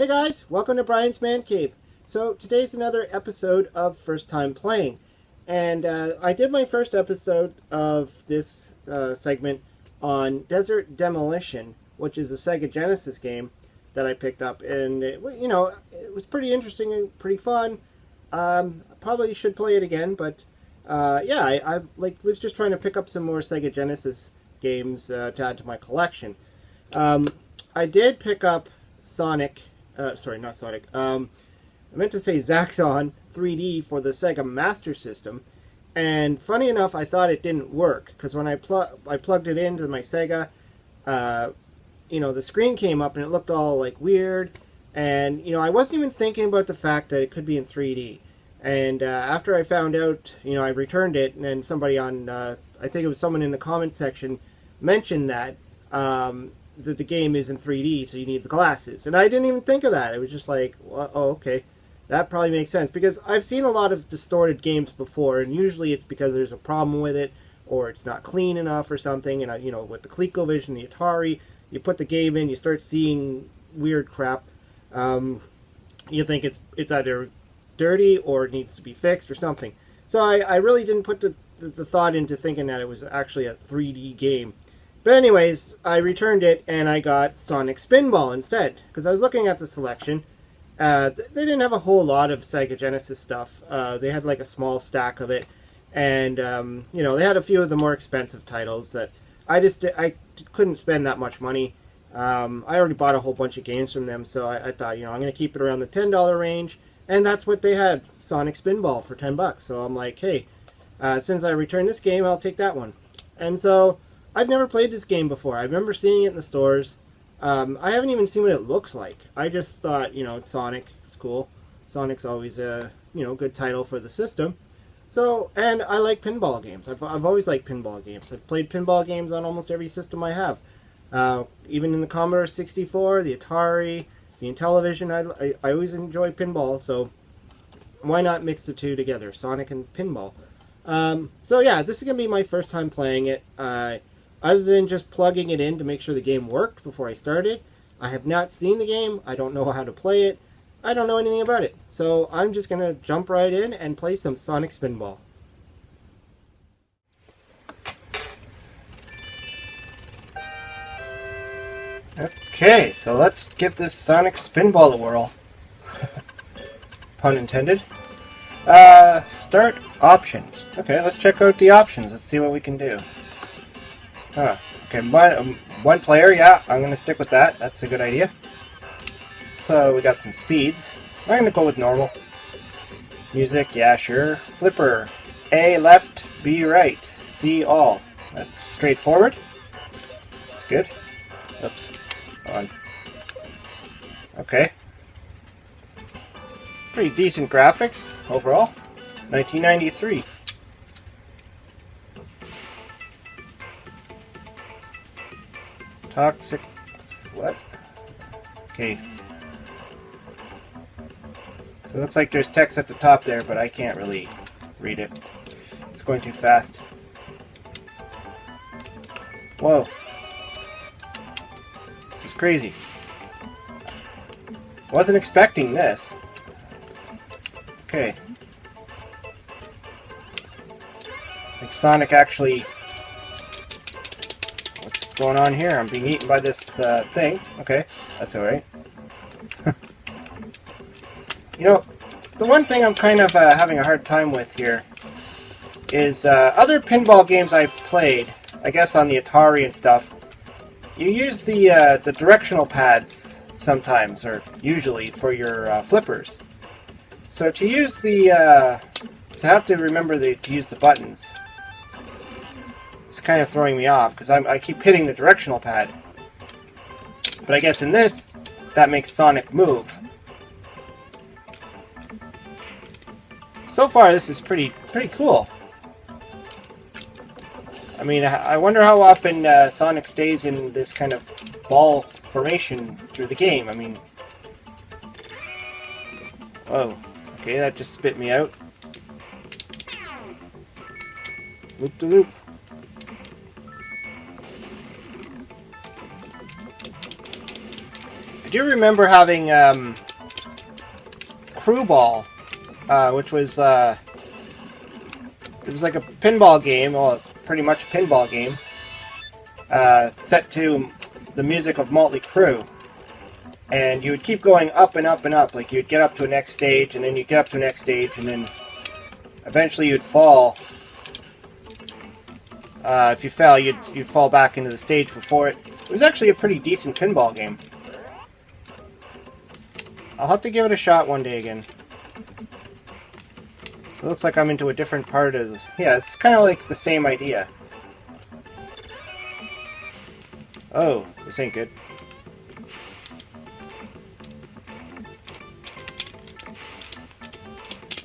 Hey guys, welcome to Brian's Man Cave. So today's another episode of First Time Playing. And I did my first episode of this segment on Desert Demolition, which is a Sega Genesis game that I picked up. And, it was pretty interesting and pretty fun. Probably should play it again, but I was just trying to pick up some more Sega Genesis games to add to my collection. I did pick up Sonic... not Sonic. I meant to say Zaxxon 3D for the Sega Master System. And funny enough, I thought it didn't work. Because when I plugged it into my Sega, the screen came up and it looked all like weird. And, I wasn't even thinking about the fact that it could be in 3D. And after I found out, I returned it. And then somebody on, I think it was someone in the comment section, mentioned that the game is in 3D, so you need the glasses. And I didn't even think of that. It was just like, well, oh, okay. That probably makes sense. Because I've seen a lot of distorted games before, and usually it's because there's a problem with it, or it's not clean enough or something. And, with the ColecoVision, the Atari, you put the game in, you start seeing weird crap. You think it's either dirty or it needs to be fixed or something. So I really didn't put the thought into thinking that it was actually a 3D game. But anyways, I returned it and I got Sonic Spinball instead. Because I was looking at the selection. They didn't have a whole lot of Sega Genesis stuff. They had like a small stack of it. And, they had a few of the more expensive titles that I couldn't spend that much money. I already bought a whole bunch of games from them. So I thought, I'm going to keep it around the $10 range. And that's what they had, Sonic Spinball for $10. So I'm like, hey, since I returned this game, I'll take that one. And so I've never played this game before. I remember seeing it in the stores. I haven't even seen what it looks like. I just thought, it's Sonic. It's cool. Sonic's always a, good title for the system. So, and I like pinball games. I've always liked pinball games. I've played pinball games on almost every system I have. Even in the Commodore 64, the Atari, the Intellivision, I always enjoy pinball. So, why not mix the two together, Sonic and pinball? This is going to be my first time playing it. Other than just plugging it in to make sure the game worked before I started, I have not seen the game. I don't know how to play it. I don't know anything about it. So I'm just going to jump right in and play some Sonic Spinball. Okay, so let's give this Sonic Spinball a whirl. Pun intended. Start options. Okay, let's check out the options. Let's see what we can do. Huh. Okay, one player, yeah, I'm going to stick with that. That's a good idea. So, we got some speeds. I'm going to go with normal. Music, yeah, sure. Flipper. A left, B right. C all. That's straightforward. That's good. Oops. On. Okay. Pretty decent graphics, overall. 1993. Toxic... what? Okay. So it looks like there's text at the top there, but I can't really read it. It's going too fast. Whoa. This is crazy. Wasn't expecting this. Okay. Like Sonic actually... what's going on here? I'm being eaten by this thing. Okay, that's alright. The one thing I'm kind of having a hard time with here is other pinball games I've played, I guess on the Atari and stuff, you use the directional pads sometimes, or usually, for your flippers. So to use to have to remember to use the buttons, it's kind of throwing me off, because I keep hitting the directional pad. But I guess in this, that makes Sonic move. So far, this is pretty cool. I mean, I wonder how often Sonic stays in this kind of ball formation through the game. I mean... whoa. Okay, that just spit me out. Loop-de-loop. do remember having Crew Ball, which was it was like a pinball game, well, pretty much a pinball game, set to the music of Motley Crue. And you would keep going up and up and up. Like, you'd get up to a next stage, and then you'd get up to a next stage, and then eventually you'd fall. If you fell, you'd fall back into the stage before it. It was actually a pretty decent pinball game. I'll have to give it a shot one day again. So it looks like I'm into a different part of... Yeah, it's kind of like the same idea. Oh, this ain't good.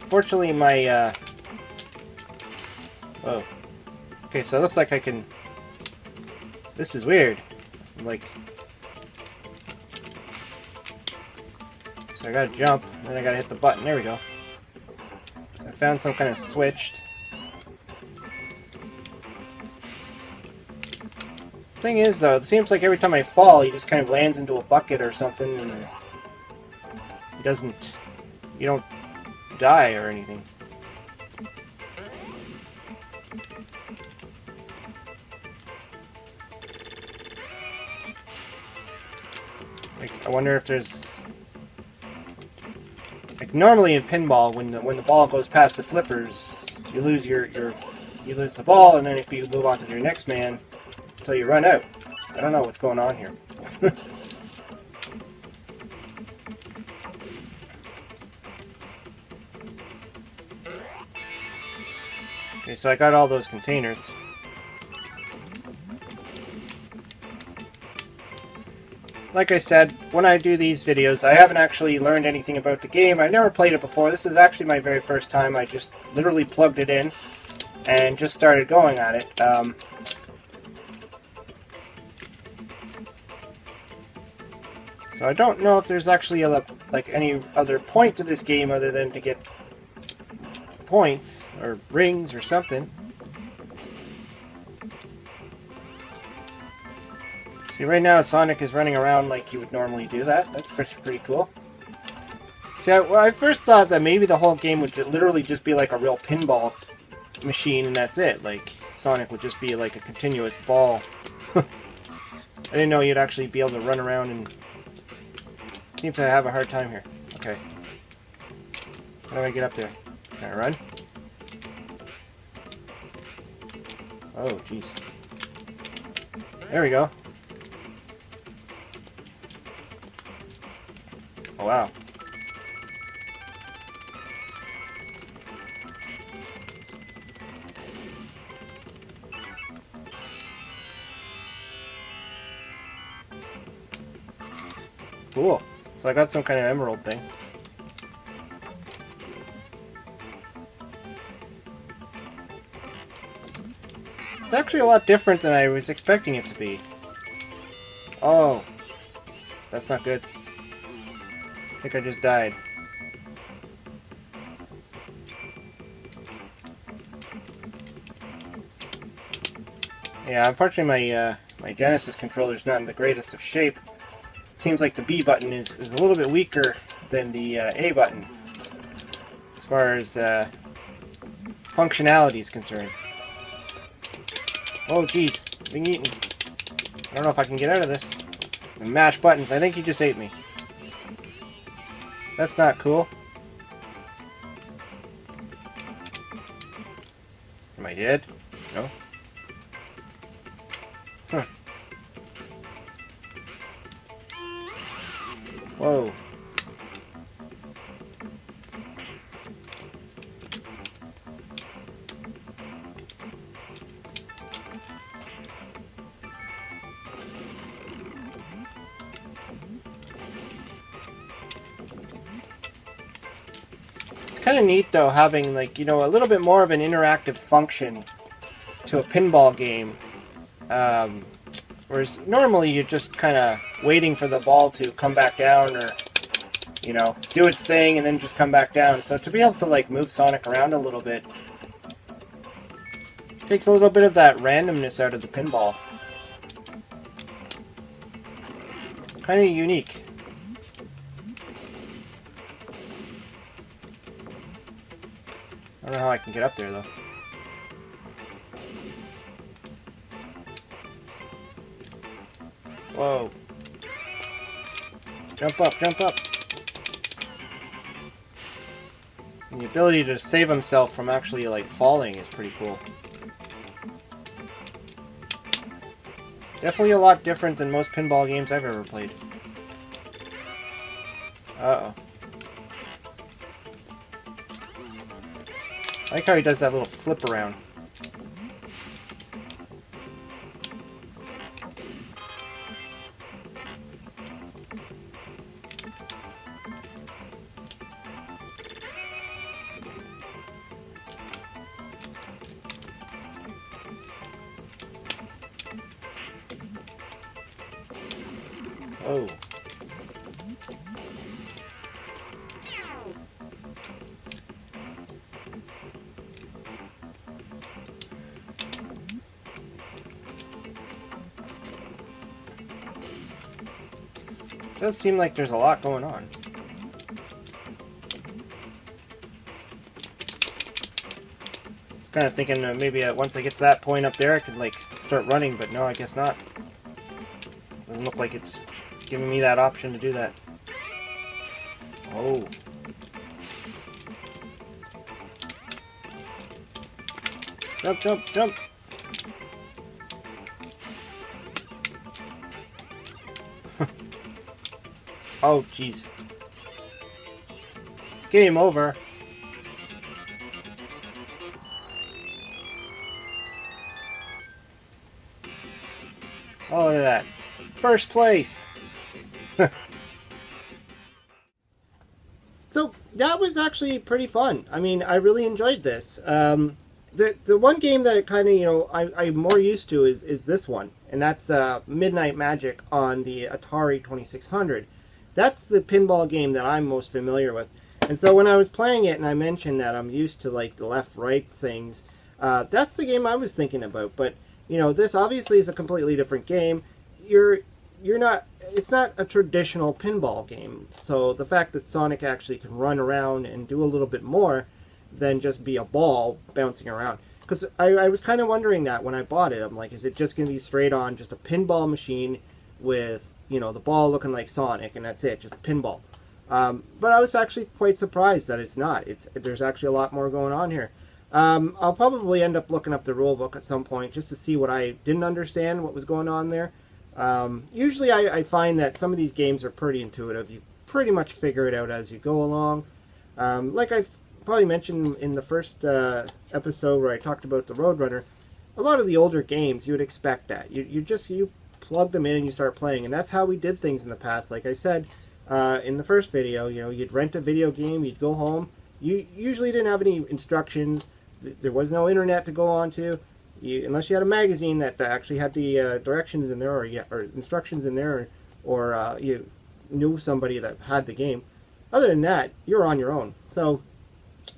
Fortunately, my, Whoa. Okay, so it looks like I can... This is weird. Like... So I gotta jump, and then I gotta hit the button. There we go. So I found some kind of switch. Thing is, though, it seems like every time I fall, he just kind of lands into a bucket or something, and... He doesn't... You don't... die or anything. Like, I wonder if there's... Like, normally in pinball, when the ball goes past the flippers, you lose you lose the ball, and then if you move on to your next man until you run out. I don't know what's going on here. Okay, so I got all those containers. Like I said, when I do these videos, I haven't actually learned anything about the game. I've never played it before. This is actually my very first time. I just literally plugged it in and just started going at it. So I don't know if there's actually like any other point to this game other than to get points or rings or something. See, right now Sonic is running around like you would normally do that. That's pretty cool. See, I first thought that maybe the whole game would literally just be like a real pinball machine and that's it. Like, Sonic would just be like a continuous ball. I didn't know you'd actually be able to run around and... Seem to have a hard time here. Okay. How do I get up there? Can I run? Oh, jeez. There we go. Oh, wow. Cool. So I got some kind of emerald thing. It's actually a lot different than I was expecting it to be. Oh. That's not good. I think I just died. Yeah, unfortunately my Genesis controller's not in the greatest of shape. Seems like the B button is a little bit weaker than the A button as far as functionality is concerned. Oh jeez, being eaten. I don't know if I can get out of this. And mash buttons. I think he just ate me. That's not cool. Am I dead? No? Huh. Whoa. It's kind of neat though having, like, you know, a little bit more of an interactive function to a pinball game. Whereas normally you're just kind of waiting for the ball to come back down or, you know, do its thing and then just come back down. So to be able to, like, move Sonic around a little bit takes a little bit of that randomness out of the pinball. Kind of unique. know how I can get up there, though. Whoa. Jump up, jump up. And the ability to save himself from actually, like, falling is pretty cool. Definitely a lot different than most pinball games I've ever played. Uh-oh. I like how he does that little flip around. Oh. Does seem like there's a lot going on. I was kind of thinking maybe once I get to that point up there I could like start running, but no, I guess not. Doesn't look like it's giving me that option to do that. Oh. Jump, jump, jump! Oh, jeez. Game over. Oh, look at that. First place! So, that was actually pretty fun. I mean, I really enjoyed this. The one game that it kind of, you know, I'm more used to is this one. And that's Midnight Magic on the Atari 2600. That's the pinball game that I'm most familiar with. And so when I was playing it and I mentioned that I'm used to like the left-right things, that's the game I was thinking about. But, you know, this obviously is a completely different game. It's not a traditional pinball game. So the fact that Sonic actually can run around and do a little bit more than just be a ball bouncing around. Because I was kind of wondering that when I bought it. I'm like, is it just going to be straight on just a pinball machine with, you know, the ball looking like Sonic and that's it, just a pinball. But I was actually quite surprised that it's not. There's actually a lot more going on here. I'll probably end up looking up the rule book at some point just to see what I didn't understand, what was going on there. Usually I find that some of these games are pretty intuitive. You pretty much figure it out as you go along. Like I've probably mentioned in the first episode where I talked about the Roadrunner, a lot of the older games you would expect that. You plug them in and you start playing, and that's how we did things in the past. Like I said in the first video, you know, you'd rent a video game, you'd go home, you usually didn't have any instructions, there was no internet to go on to, unless you had a magazine that actually had the directions in there or instructions in there, or you knew somebody that had the game. Other than that, you're on your own. So,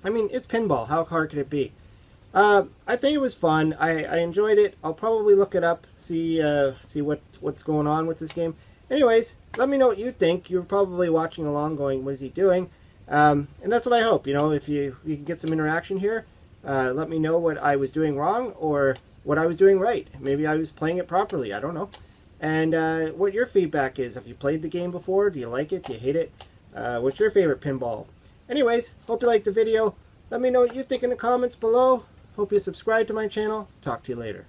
I mean, it's pinball. How hard could it be? I think it was fun. I enjoyed it. I'll probably look it up, see what's going on with this game. Anyways, let me know what you think. You're probably watching along going, what is he doing? And that's what I hope. You know, if you can get some interaction here, let me know what I was doing wrong or what I was doing right. Maybe I was playing it properly. I don't know. And what your feedback is. Have you played the game before? Do you like it? Do you hate it? What's your favorite pinball? Anyways, hope you liked the video. Let me know what you think in the comments below. Hope you subscribe to my channel. Talk to you later.